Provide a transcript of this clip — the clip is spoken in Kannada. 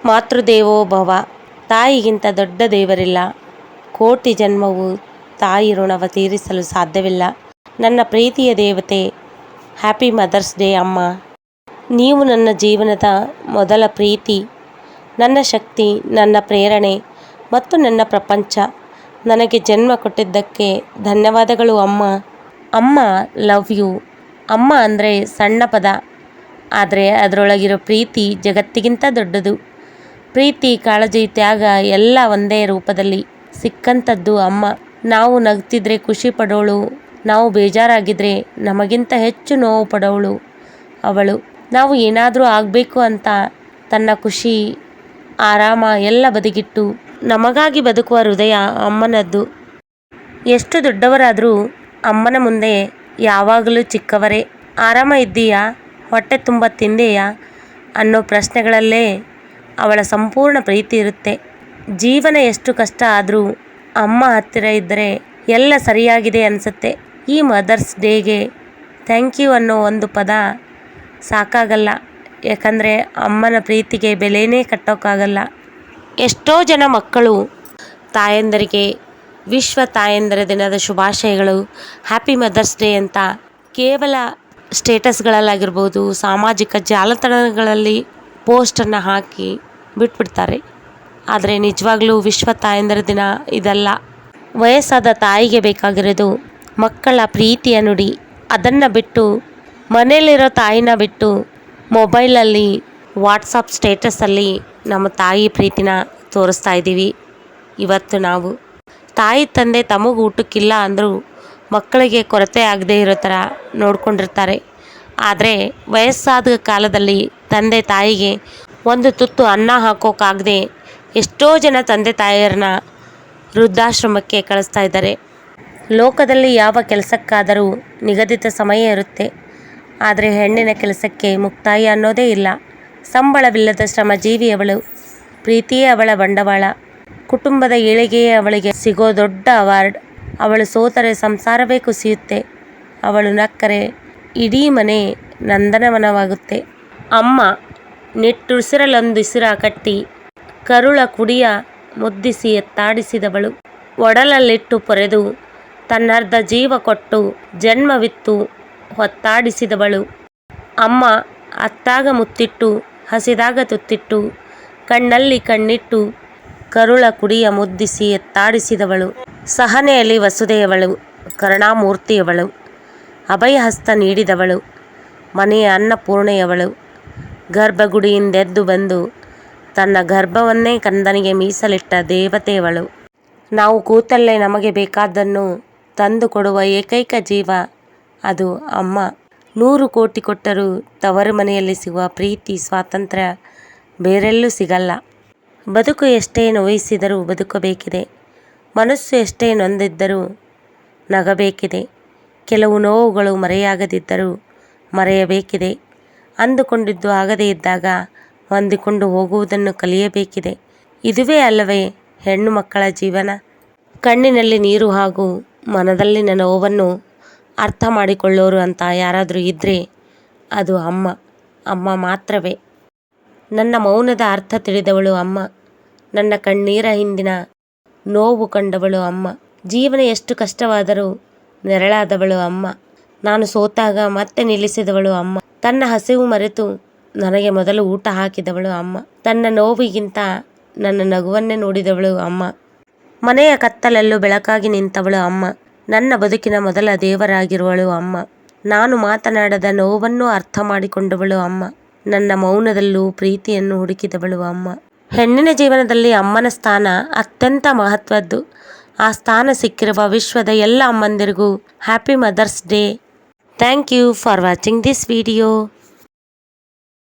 ಮಾತೃದೇವೋ ಭವ, ತಾಯಿಗಿಂತ ದೊಡ್ಡ ದೇವರಿಲ್ಲ. ಕೋಟಿ ಜನ್ಮವು ತಾಯಿ ಋಣವ ತೀರಿಸಲು ಸಾಧ್ಯವಿಲ್ಲ. ನನ್ನ ಪ್ರೀತಿಯ ದೇವತೆ, ಹ್ಯಾಪಿ ಮದರ್ಸ್ ಡೇ ಅಮ್ಮ. ನೀವು ನನ್ನ ಜೀವನದ ಮೊದಲ ಪ್ರೀತಿ, ನನ್ನ ಶಕ್ತಿ, ನನ್ನ ಪ್ರೇರಣೆ ಮತ್ತು ನನ್ನ ಪ್ರಪಂಚ. ನನಗೆ ಜನ್ಮ ಕೊಟ್ಟಿದ್ದಕ್ಕೆ ಧನ್ಯವಾದಗಳು ಅಮ್ಮ. ಅಮ್ಮ, ಲವ್ ಯು. ಅಮ್ಮ ಅಂದರೆ ಸಣ್ಣ ಪದ, ಆದರೆ ಅದರೊಳಗಿರೋ ಪ್ರೀತಿ ಜಗತ್ತಿಗಿಂತ ದೊಡ್ಡದು. ಪ್ರೀತಿ, ಕಾಳಜಿ, ತ್ಯಾಗ ಎಲ್ಲ ಒಂದೇ ರೂಪದಲ್ಲಿ ಸಿಕ್ಕಂಥದ್ದು ಅಮ್ಮ. ನಾವು ನಗ್ತಿದ್ರೆ ಖುಷಿ ಪಡೋಳು, ನಾವು ಬೇಜಾರಾಗಿದ್ದರೆ ನಮಗಿಂತ ಹೆಚ್ಚು ನೋವು ಪಡೋಳು ಅವಳು. ನಾವು ಏನಾದರೂ ಆಗಬೇಕು ಅಂತ ತನ್ನ ಖುಷಿ, ಆರಾಮ ಎಲ್ಲ ಬದಿಗಿಟ್ಟು ನಮಗಾಗಿ ಬದುಕುವ ಹೃದಯ ಅಮ್ಮನದ್ದು. ಎಷ್ಟು ದೊಡ್ಡವರಾದರೂ ಅಮ್ಮನ ಮುಂದೆ ಯಾವಾಗಲೂ ಚಿಕ್ಕವರೇ. ಆರಾಮ ಇದ್ದೀಯಾ, ಹೊಟ್ಟೆ ತುಂಬ ತಿಂದೆಯಾ ಅನ್ನೋ ಪ್ರಶ್ನೆಗಳಲ್ಲೇ ಅವಳ ಸಂಪೂರ್ಣ ಪ್ರೀತಿ ಇರುತ್ತೆ. ಜೀವನ ಎಷ್ಟು ಕಷ್ಟ ಆದರೂ ಅಮ್ಮ ಹತ್ತಿರ ಇದ್ದರೆ ಎಲ್ಲ ಸರಿಯಾಗಿದೆ ಅನಿಸುತ್ತೆ. ಈ ಮದರ್ಸ್ ಡೇಗೆ ಥ್ಯಾಂಕ್ ಯು ಅನ್ನೋ ಒಂದು ಪದ ಸಾಕಾಗಲ್ಲ. ಯಾಕಂದರೆ ಅಮ್ಮನ ಪ್ರೀತಿಗೆ ಬೆಲೆನೇ ಕಟ್ಟೋಕ್ಕಾಗಲ್ಲ. ಎಷ್ಟೋ ಜನ ಮಕ್ಕಳು ತಾಯಂದರಿಗೆ ವಿಶ್ವ ತಾಯಂದಿರ ದಿನದ ಶುಭಾಶಯಗಳು, ಹ್ಯಾಪಿ ಮದರ್ಸ್ ಡೇ ಅಂತ ಕೇವಲ ಸ್ಟೇಟಸ್ಗಳಲ್ಲಾಗಿರ್ಬೋದು, ಸಾಮಾಜಿಕ ಜಾಲತಾಣಗಳಲ್ಲಿ ಪೋಸ್ಟನ್ನು ಹಾಕಿ ಬಿಟ್ಬಿಡ್ತಾರೆ. ಆದರೆ ನಿಜವಾಗ್ಲೂ ವಿಶ್ವ ತಾಯಂದಿರ ದಿನ ಇದಲ್ಲ. ವಯಸ್ಸಾದ ತಾಯಿಗೆ ಬೇಕಾಗಿರೋದು ಮಕ್ಕಳ ಪ್ರೀತಿಯ ನುಡಿ. ಅದನ್ನು ಬಿಟ್ಟು, ಮನೆಯಲ್ಲಿರೋ ತಾಯಿನ ಬಿಟ್ಟು ಮೊಬೈಲಲ್ಲಿ, ವಾಟ್ಸಪ್ ಸ್ಟೇಟಸಲ್ಲಿ ನಮ್ಮ ತಾಯಿ ಪ್ರೀತಿನ ತೋರಿಸ್ತಾ ಇದ್ದೀವಿ ಇವತ್ತು ನಾವು. ತಾಯಿ ತಂದೆ ತಮಗೆ ಊಟಕ್ಕಿಲ್ಲ ಅಂದರೂ ಮಕ್ಕಳಿಗೆ ಕೊರತೆ ಆಗದೆ ಇರೋ ಥರ ನೋಡ್ಕೊಂಡಿರ್ತಾರೆ. ಆದರೆ ವಯಸ್ಸಾದ ಕಾಲದಲ್ಲಿ ತಂದೆ ತಾಯಿಗೆ ಒಂದು ತುತ್ತು ಅನ್ನ ಹಾಕೋಕ್ಕಾಗದೆ ಎಷ್ಟೋ ಜನ ತಂದೆ ತಾಯಿಯರನ್ನ ವೃದ್ಧಾಶ್ರಮಕ್ಕೆ ಕಳಿಸ್ತಾ ಇದ್ದಾರೆ. ಲೋಕದಲ್ಲಿ ಯಾವ ಕೆಲಸಕ್ಕಾದರೂ ನಿಗದಿತ ಸಮಯ ಇರುತ್ತೆ. ಆದರೆ ಹೆಣ್ಣಿನ ಕೆಲಸಕ್ಕೆ ಮುಕ್ತಾಯ ಅನ್ನೋದೇ ಇಲ್ಲ. ಸಂಬಳವಿಲ್ಲದ ಶ್ರಮಜೀವಿ ಅವಳು. ಪ್ರೀತಿಯೇ ಅವಳ ಬಂಡವಾಳ. ಕುಟುಂಬದ ಏಳಿಗೆಯೇ ಅವಳಿಗೆ ಸಿಗೋ ದೊಡ್ಡ ಅವಾರ್ಡ್. ಅವಳು ಸೋತರೆ ಸಂಸಾರವೇ ಕುಸಿಯುತ್ತೆ. ಅವಳು ನಕ್ಕರೆ ಇಡೀ ಮನೆ ನಂದನವನವಾಗುತ್ತೆ. ಅಮ್ಮ ನಿಟ್ಟುಸಿರಲೊಂದಿಸಿರ ಕಟ್ಟಿ ಕರುಳ ಕುಡಿಯ ಮುದ್ದಿಸಿ ಎತ್ತಾಡಿಸಿದವಳು. ಒಡಲಲ್ಲಿಟ್ಟು ಪೊರೆದು ತನ್ನರ್ಧ ಜೀವ ಕೊಟ್ಟು ಜನ್ಮವಿತ್ತು ಹೊತ್ತಾಡಿಸಿದವಳು. ಅಮ್ಮ ಅತ್ತಾಗ ಮುತ್ತಿಟ್ಟು, ಹಸಿದಾಗ ತುತ್ತಿಟ್ಟು, ಕಣ್ಣಲ್ಲಿ ಕಣ್ಣಿಟ್ಟು ಕರುಳ ಕುಡಿಯ ಮುದ್ದಿಸಿ ಎತ್ತಾಡಿಸಿದವಳು. ಸಹನೆಯಲ್ಲಿ ವಸುದೆಯವಳು, ಕರುಣಾಮೂರ್ತಿಯವಳು, ಅಭಯಹಸ್ತ ನೀಡಿದವಳು, ಮನೆಯ ಅನ್ನಪೂರ್ಣೆಯವಳು. ಗರ್ಭಗುಡಿಯಿಂದೆದ್ದು ಬಂದು ತನ್ನ ಗರ್ಭವನ್ನೇ ಕಂದನಿಗೆ ಮೀಸಲಿಟ್ಟ ದೇವತೆಯವಳು. ನಾವು ಕೂತಲ್ಲೇ ನಮಗೆ ಬೇಕಾದ್ದನ್ನು ತಂದು ಕೊಡುವ ಏಕೈಕ ಜೀವ ಅದು ಅಮ್ಮ. 100 ಕೋಟಿ ಕೊಟ್ಟರೂ ತವರು ಮನೆಯಲ್ಲಿ ಸಿಗುವ ಪ್ರೀತಿ, ಸ್ವಾತಂತ್ರ್ಯ ಬೇರೆಲ್ಲೂ ಸಿಗಲ್ಲ. ಬದುಕು ಎಷ್ಟೇ ನೋಯಿಸಿದರೂ ಬದುಕಬೇಕಿದೆ. ಮನಸ್ಸು ಎಷ್ಟೇ ನೊಂದಿದ್ದರೂ ನಗಬೇಕಿದೆ. ಕೆಲವು ನೋವುಗಳು ಮರೆಯಾಗದಿದ್ದರೂ ಮರೆಯಬೇಕಿದೆ. ಅಂದುಕೊಂಡಿದ್ದು ಆಗದೇ ಇದ್ದಾಗ ಹೊಂದಿಕೊಂಡು ಹೋಗುವುದನ್ನು ಕಲಿಯಬೇಕಿದೆ. ಇದುವೇ ಅಲ್ಲವೇ ಹೆಣ್ಣು ಮಕ್ಕಳ ಜೀವನ. ಕಣ್ಣಿನಲ್ಲಿ ನೀರು ಹಾಗೂ ಮನದಲ್ಲಿನ ನೋವನ್ನು ಅರ್ಥ ಮಾಡಿಕೊಳ್ಳೋರು ಅಂತ ಯಾರಾದರೂ ಇದ್ದರೆ ಅದು ಅಮ್ಮ. ಅಮ್ಮ ಮಾತ್ರವೇ. ನನ್ನ ಮೌನದ ಅರ್ಥ ತಿಳಿದವಳು ಅಮ್ಮ. ನನ್ನ ಕಣ್ಣೀರ ಹಿಂದಿನ ನೋವು ಕಂಡವಳು ಅಮ್ಮ. ಜೀವನ ಎಷ್ಟು ಕಷ್ಟವಾದರೂ ನೆರಳಾದವಳು ಅಮ್ಮ. ನಾನು ಸೋತಾಗ ಮತ್ತೆ ನಿಲ್ಲಿಸಿದವಳು ಅಮ್ಮ. ತನ್ನ ಹಸಿವು ಮರೆತು ನನಗೆ ಮೊದಲು ಊಟ ಹಾಕಿದವಳು ಅಮ್ಮ. ತನ್ನ ನೋವಿಗಿಂತ ನನ್ನ ನಗುವನ್ನೇ ನೋಡಿದವಳು ಅಮ್ಮ. ಮನೆಯ ಕತ್ತಲಲ್ಲೂ ಬೆಳಕಾಗಿ ನಿಂತವಳು ಅಮ್ಮ. ನನ್ನ ಬದುಕಿನ ಮೊದಲ ದೇವರಾಗಿರುವಳು ಅಮ್ಮ. ನಾನು ಮಾತನಾಡದ ನೋವನ್ನು ಅರ್ಥ ಮಾಡಿಕೊಂಡವಳು ಅಮ್ಮ. ನನ್ನ ಮೌನದಲ್ಲೂ ಪ್ರೀತಿಯನ್ನು ಹುಡುಕಿದವಳು ಅಮ್ಮ. ಹೆಣ್ಣಿನ ಜೀವನದಲ್ಲಿ ಅಮ್ಮನ ಸ್ಥಾನ ಅತ್ಯಂತ ಮಹತ್ವದ್ದು. ಆ ಸ್ಥಾನ ಸಿಕ್ಕಿರುವ ವಿಶ್ವದ ಎಲ್ಲ ಅಮ್ಮಂದಿರಿಗೂ happy mothers day. Thank you for watching this video.